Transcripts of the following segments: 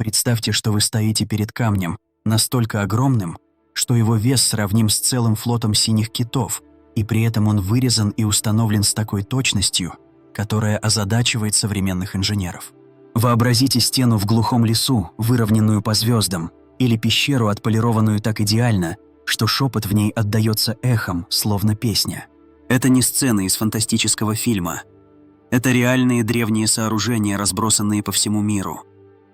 Представьте, что вы стоите перед камнем, настолько огромным, что его вес сравним с целым флотом синих китов, и при этом он вырезан и установлен с такой точностью, которая озадачивает современных инженеров. Вообразите стену в глухом лесу, выровненную по звездам, или пещеру, отполированную так идеально, что шепот в ней отдается эхом, словно песня. Это не сцены из фантастического фильма. Это реальные древние сооружения, разбросанные по всему миру.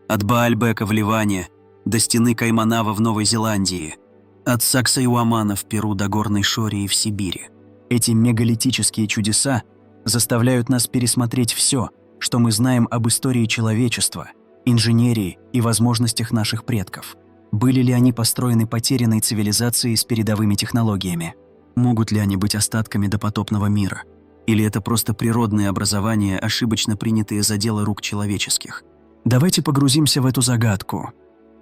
От Баальбека в Ливане до стены Кайманава в Новой Зеландии, от Саксайуамана в Перу до Горной Шории в Сибири. Эти мегалитические чудеса заставляют нас пересмотреть все, что мы знаем об истории человечества, инженерии и возможностях наших предков. Были ли они построены потерянной цивилизацией с передовыми технологиями? Могут ли они быть остатками допотопного мира? Или это просто природные образования, ошибочно принятые за дело рук человеческих? Давайте погрузимся в эту загадку,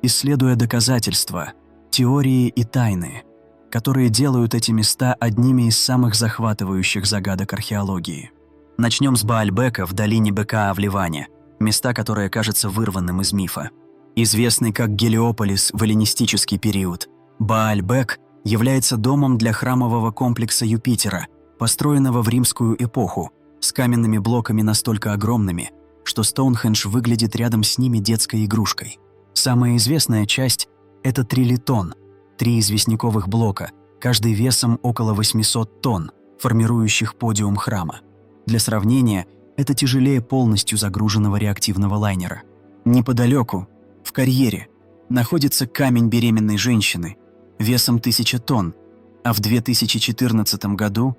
исследуя доказательства, теории и тайны, которые делают эти места одними из самых захватывающих загадок археологии. Начнем с Баальбека в долине Бекаа в Ливане, места, которое кажется вырванным из мифа. Известный как Гелиополис в эллинистический период, Баальбек является домом для храмового комплекса Юпитера, построенного в римскую эпоху, с каменными блоками настолько огромными, что Стоунхендж выглядит рядом с ними детской игрушкой. Самая известная часть – это трилитон, 3 известняковых блока, каждый весом около 800 тонн, формирующих подиум храма. Для сравнения, это тяжелее полностью загруженного реактивного лайнера. Неподалеку, в карьере, находится камень беременной женщины весом 1000 тонн, а в 2014 году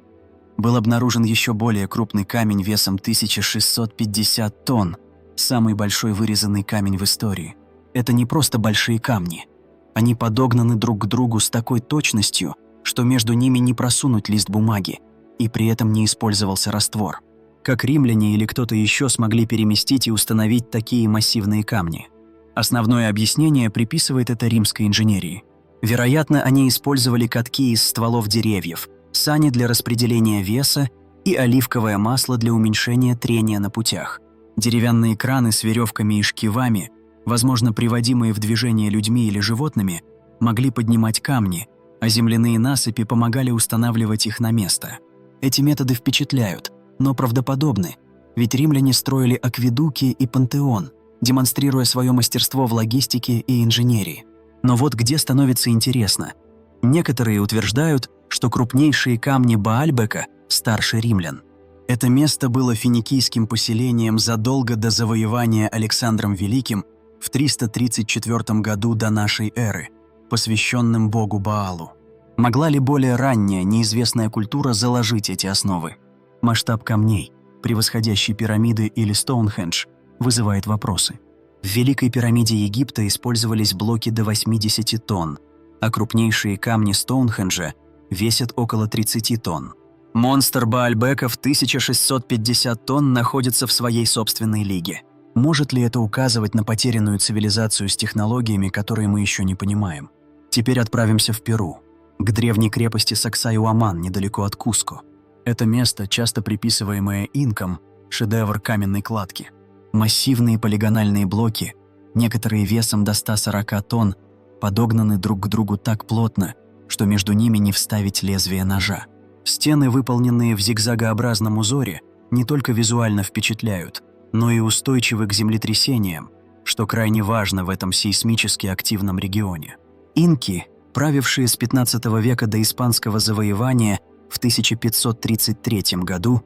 был обнаружен еще более крупный камень весом 1650 тонн, самый большой вырезанный камень в истории. Это не просто большие камни. Они подогнаны друг к другу с такой точностью, что между ними не просунуть лист бумаги, и при этом не использовался раствор. Как римляне или кто-то еще смогли переместить и установить такие массивные камни? Основное объяснение приписывает это римской инженерии. Вероятно, они использовали катки из стволов деревьев, сани для распределения веса и оливковое масло для уменьшения трения на путях. Деревянные краны с веревками и шкивами, возможно, приводимые в движение людьми или животными, могли поднимать камни, а земляные насыпи помогали устанавливать их на место. Эти методы впечатляют, но правдоподобны, ведь римляне строили акведуки и пантеон, демонстрируя свое мастерство в логистике и инженерии. Но вот где становится интересно. Некоторые утверждают, что крупнейшие камни Баальбека старше римлян. Это место было финикийским поселением задолго до завоевания Александром Великим в 334 году до нашей эры, посвященным богу Баалу. Могла ли более ранняя, неизвестная культура заложить эти основы? Масштаб камней, превосходящий пирамиды или Стоунхендж, вызывает вопросы. В Великой пирамиде Египта использовались блоки до 80 тонн, а крупнейшие камни Стоунхенджа весят около 30 тонн. Монстр Баальбека в 1650 тонн находится в своей собственной лиге. Может ли это указывать на потерянную цивилизацию с технологиями, которые мы еще не понимаем? Теперь отправимся в Перу, к древней крепости Саксайуаман, недалеко от Куско. Это место, часто приписываемое инкам, шедевр каменной кладки. Массивные полигональные блоки, некоторые весом до 140 тонн, подогнаны друг к другу так плотно, что между ними не вставить лезвие ножа. Стены, выполненные в зигзагообразном узоре, не только визуально впечатляют, но и устойчивы к землетрясениям, что крайне важно в этом сейсмически активном регионе. Инки, правившие с 15 века до испанского завоевания в 1533 году,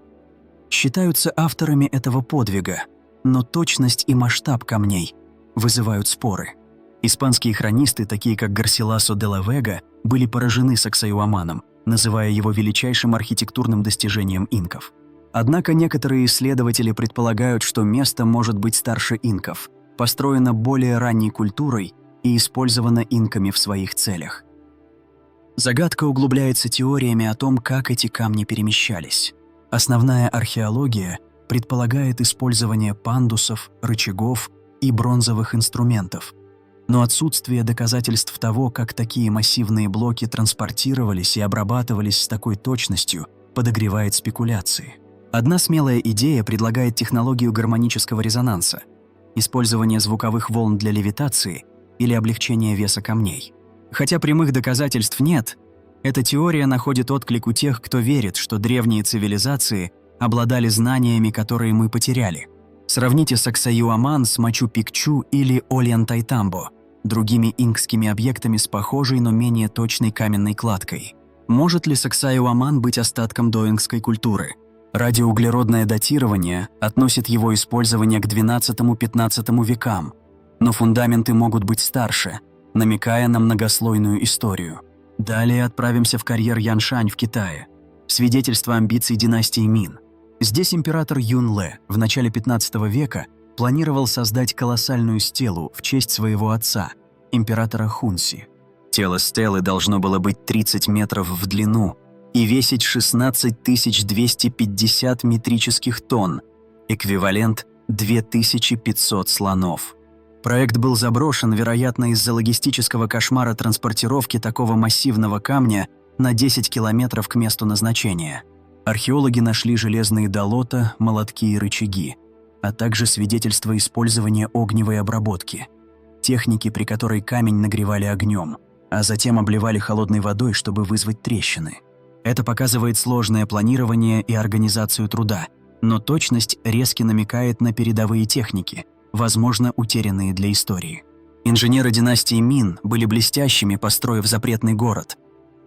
считаются авторами этого подвига, но точность и масштаб камней вызывают споры. Испанские хронисты, такие как Гарсиласо де ла Вега, были поражены Саксайуаманом, называя его величайшим архитектурным достижением инков. Однако некоторые исследователи предполагают, что место может быть старше инков, построено более ранней культурой и использовано инками в своих целях. Загадка углубляется теориями о том, как эти камни перемещались. Основная археология предполагает использование пандусов, рычагов и бронзовых инструментов, но отсутствие доказательств того, как такие массивные блоки транспортировались и обрабатывались с такой точностью, подогревает спекуляции. Одна смелая идея предлагает технологию гармонического резонанса. использование звуковых волн для левитации или облегчения веса камней. Хотя прямых доказательств нет, эта теория находит отклик у тех, кто верит, что древние цивилизации обладали знаниями, которые мы потеряли. Сравните Саксайюаман с Мачу-Пикчу или Ольянтайтамбо, другими инкскими объектами с похожей, но менее точной каменной кладкой. Может ли Саксайюаман быть остатком доингской культуры? Радиоуглеродное датирование относит его использование к XII-XV векам, но фундаменты могут быть старше, намекая на многослойную историю. Далее отправимся в карьер Яншань в Китае. Свидетельство амбиций династии Мин. Здесь император Юнле в начале XV века планировал создать колоссальную стелу в честь своего отца, императора Хунси. Тело стелы должно было быть 30 метров в длину и весить 16 250 метрических тонн, эквивалент 2500 слонов. Проект был заброшен, вероятно, из-за логистического кошмара транспортировки такого массивного камня на 10 километров к месту назначения. Археологи нашли железные долота, молотки и рычаги, а также свидетельства использования огневой обработки, техники, при которой камень нагревали огнем, а затем обливали холодной водой, чтобы вызвать трещины. Это показывает сложное планирование и организацию труда, но точность резко намекает на передовые техники, возможно, утерянные для истории. Инженеры династии Мин были блестящими, построив запретный город,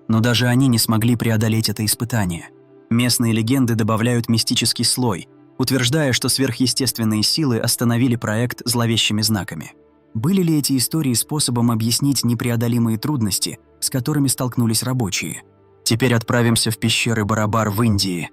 но даже они не смогли преодолеть это испытание. Местные легенды добавляют мистический слой, утверждая, что сверхъестественные силы остановили проект зловещими знаками. Были ли эти истории способом объяснить непреодолимые трудности, с которыми столкнулись рабочие? Теперь отправимся в пещеры Барабар в Индии,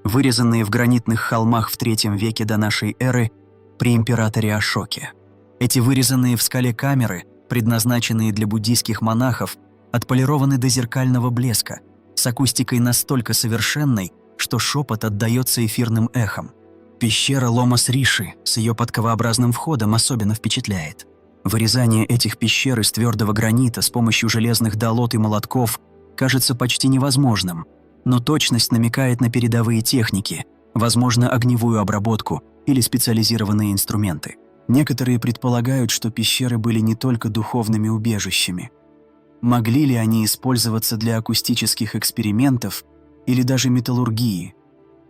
вырезанные в гранитных холмах в III веке до нашей эры при императоре Ашоке. Эти вырезанные в скале камеры, предназначенные для буддийских монахов, отполированы до зеркального блеска, с акустикой настолько совершенной, что шепот отдаётся эфирным эхом. Пещера Ломас-Риши с ее подковообразным входом особенно впечатляет. Вырезание этих пещер из твердого гранита с помощью железных долот и молотков кажется почти невозможным, но точность намекает на передовые техники, возможно, огневую обработку или специализированные инструменты. Некоторые предполагают, что пещеры были не только духовными убежищами. Могли ли они использоваться для акустических экспериментов или даже металлургии,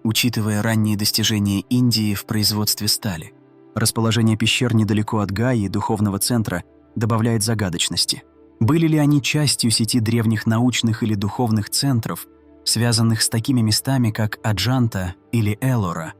учитывая ранние достижения Индии в производстве стали? Расположение пещер недалеко от Гаи, духовного центра, добавляет загадочности. Были ли они частью сети древних научных или духовных центров, связанных с такими местами, как Аджанта или Эллора,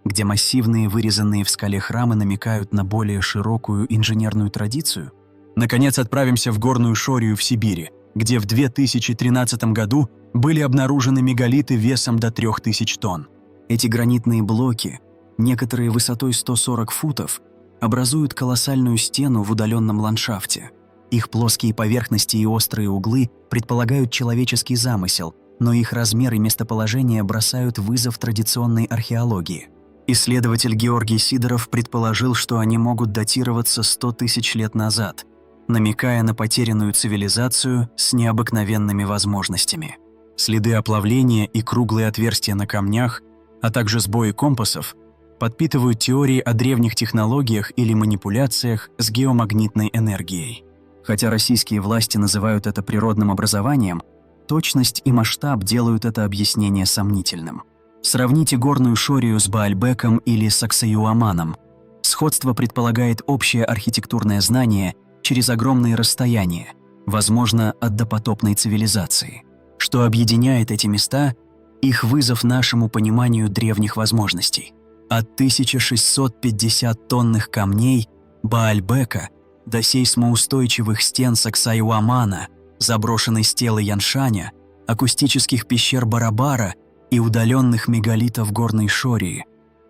где массивные вырезанные в скале храмы намекают на более широкую инженерную традицию? Наконец, отправимся в Горную Шорию в Сибири, где в 2013 году были обнаружены мегалиты весом до 3000 тонн. Эти гранитные блоки, некоторые высотой 140 футов, образуют колоссальную стену в удаленном ландшафте. Их плоские поверхности и острые углы предполагают человеческий замысел, но их размер и местоположение бросают вызов традиционной археологии. Исследователь Георгий Сидоров предположил, что они могут датироваться 100 тысяч лет назад, намекая на потерянную цивилизацию с необыкновенными возможностями. Следы оплавления и круглые отверстия на камнях, а также сбои компасов, подпитывают теории о древних технологиях или манипуляциях с геомагнитной энергией. Хотя российские власти называют это природным образованием, точность и масштаб делают это объяснение сомнительным. Сравните Горную Шорию с Баальбеком или Саксайюаманом. Сходство предполагает общее архитектурное знание через огромные расстояния, возможно, от допотопной цивилизации. Что объединяет эти места – их вызов нашему пониманию древних возможностей. От 1650 тонных камней Баальбека до сейсмоустойчивых стен Саксайюамана, заброшенной стелы Яншаня, акустических пещер Барабара и удаленных мегалитов Горной Шории.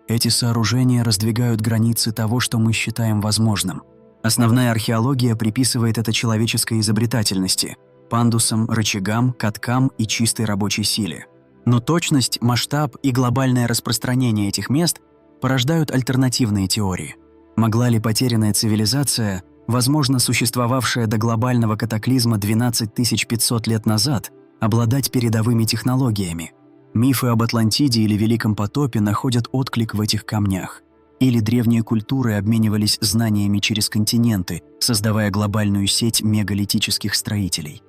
Эти сооружения раздвигают границы того, что мы считаем возможным. Основная археология приписывает это человеческой изобретательности, пандусам, рычагам, каткам и чистой рабочей силе. Но точность, масштаб и глобальное распространение этих мест порождают альтернативные теории. Могла ли потерянная цивилизация, возможно, существовавшая до глобального катаклизма 12500 лет назад, обладать передовыми технологиями? Мифы об Атлантиде или Великом потопе находят отклик в этих камнях. Или древние культуры обменивались знаниями через континенты, создавая глобальную сеть мегалитических строителей.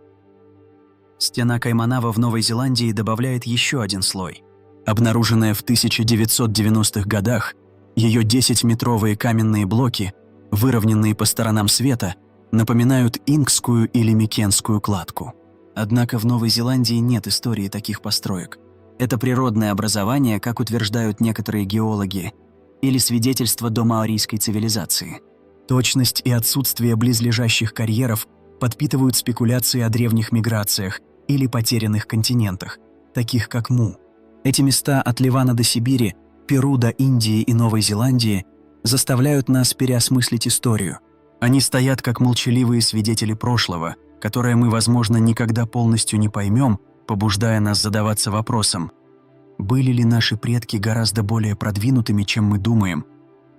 Стена Кайманава в Новой Зеландии добавляет еще один слой. Обнаруженная в 1990-х годах, ее 10-метровые каменные блоки, выровненные по сторонам света, напоминают инкскую или микенскую кладку. Однако в Новой Зеландии нет истории таких построек. Это природное образование, как утверждают некоторые геологи, или свидетельство домаорийской цивилизации. Точность и отсутствие близлежащих карьеров подпитывают спекуляции о древних миграциях или потерянных континентах, таких как Му. Эти места от Ливана до Сибири, Перу до Индии и Новой Зеландии заставляют нас переосмыслить историю. Они стоят как молчаливые свидетели прошлого, которое мы, возможно, никогда полностью не поймем, побуждая нас задаваться вопросом: были ли наши предки гораздо более продвинутыми, чем мы думаем,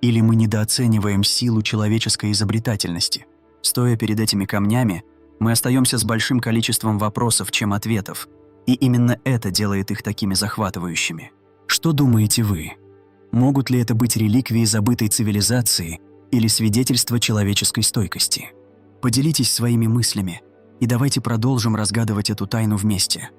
или мы недооцениваем силу человеческой изобретательности? Стоя перед этими камнями, мы остаемся с большим количеством вопросов, чем ответов, и именно это делает их такими захватывающими. Что думаете вы? Могут ли это быть реликвии забытой цивилизации или свидетельство человеческой стойкости? Поделитесь своими мыслями, и давайте продолжим разгадывать эту тайну вместе.